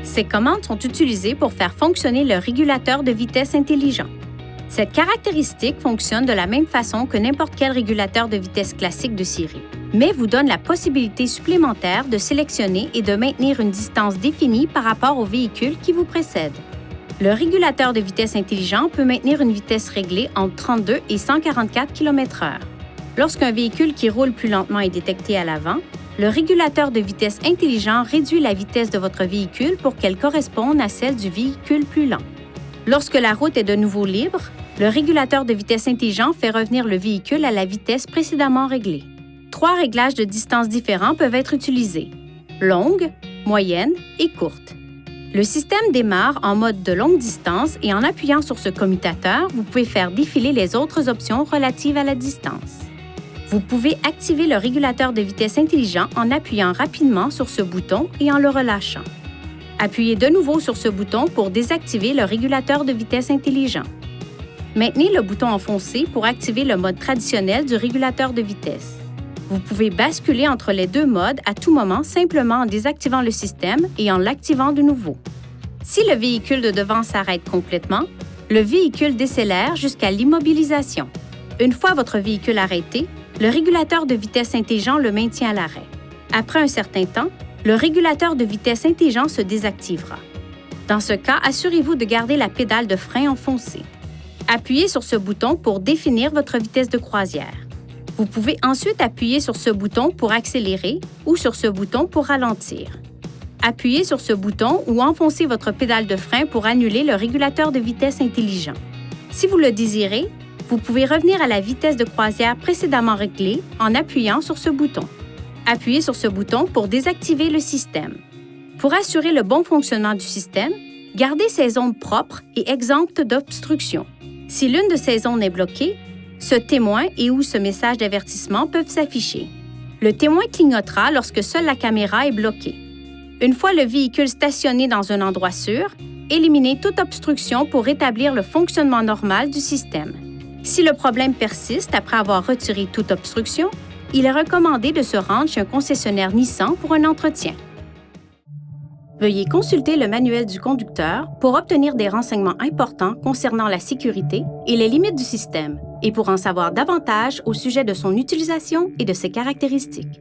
Ces commandes sont utilisées pour faire fonctionner le régulateur de vitesse intelligent. Cette caractéristique fonctionne de la même façon que n'importe quel régulateur de vitesse classique de série, mais vous donne la possibilité supplémentaire de sélectionner et de maintenir une distance définie par rapport au véhicule qui vous précède. Le régulateur de vitesse intelligent peut maintenir une vitesse réglée entre 32 et 144 km/h. Lorsqu'un véhicule qui roule plus lentement est détecté à l'avant, le régulateur de vitesse intelligent réduit la vitesse de votre véhicule pour qu'elle corresponde à celle du véhicule plus lent. Lorsque la route est de nouveau libre, le régulateur de vitesse intelligent fait revenir le véhicule à la vitesse précédemment réglée. 3 réglages de distance différents peuvent être utilisés: longue, moyenne et courte. Le système démarre en mode de longue distance et en appuyant sur ce commutateur, vous pouvez faire défiler les autres options relatives à la distance. Vous pouvez activer le régulateur de vitesse intelligent en appuyant rapidement sur ce bouton et en le relâchant. Appuyez de nouveau sur ce bouton pour désactiver le régulateur de vitesse intelligent. Maintenez le bouton enfoncé pour activer le mode traditionnel du régulateur de vitesse. Vous pouvez basculer entre les deux modes à tout moment simplement en désactivant le système et en l'activant de nouveau. Si le véhicule de devant s'arrête complètement, le véhicule décélère jusqu'à l'immobilisation. Une fois votre véhicule arrêté, le régulateur de vitesse intelligent le maintient à l'arrêt. Après un certain temps, le régulateur de vitesse intelligent se désactivera. Dans ce cas, assurez-vous de garder la pédale de frein enfoncée. Appuyez sur ce bouton pour définir votre vitesse de croisière. Vous pouvez ensuite appuyer sur ce bouton pour accélérer ou sur ce bouton pour ralentir. Appuyez sur ce bouton ou enfoncez votre pédale de frein pour annuler le régulateur de vitesse intelligent. Si vous le désirez, vous pouvez revenir à la vitesse de croisière précédemment réglée en appuyant sur ce bouton. Appuyez sur ce bouton pour désactiver le système. Pour assurer le bon fonctionnement du système, gardez ces zones propres et exemptes d'obstruction. Si l'une de ces zones est bloquée, ce témoin et ou ce message d'avertissement peuvent s'afficher. Le témoin clignotera lorsque seule la caméra est bloquée. Une fois le véhicule stationné dans un endroit sûr, éliminez toute obstruction pour rétablir le fonctionnement normal du système. Si le problème persiste après avoir retiré toute obstruction, il est recommandé de se rendre chez un concessionnaire Nissan pour un entretien. Veuillez consulter le manuel du conducteur pour obtenir des renseignements importants concernant la sécurité et les limites du système, et pour en savoir davantage au sujet de son utilisation et de ses caractéristiques.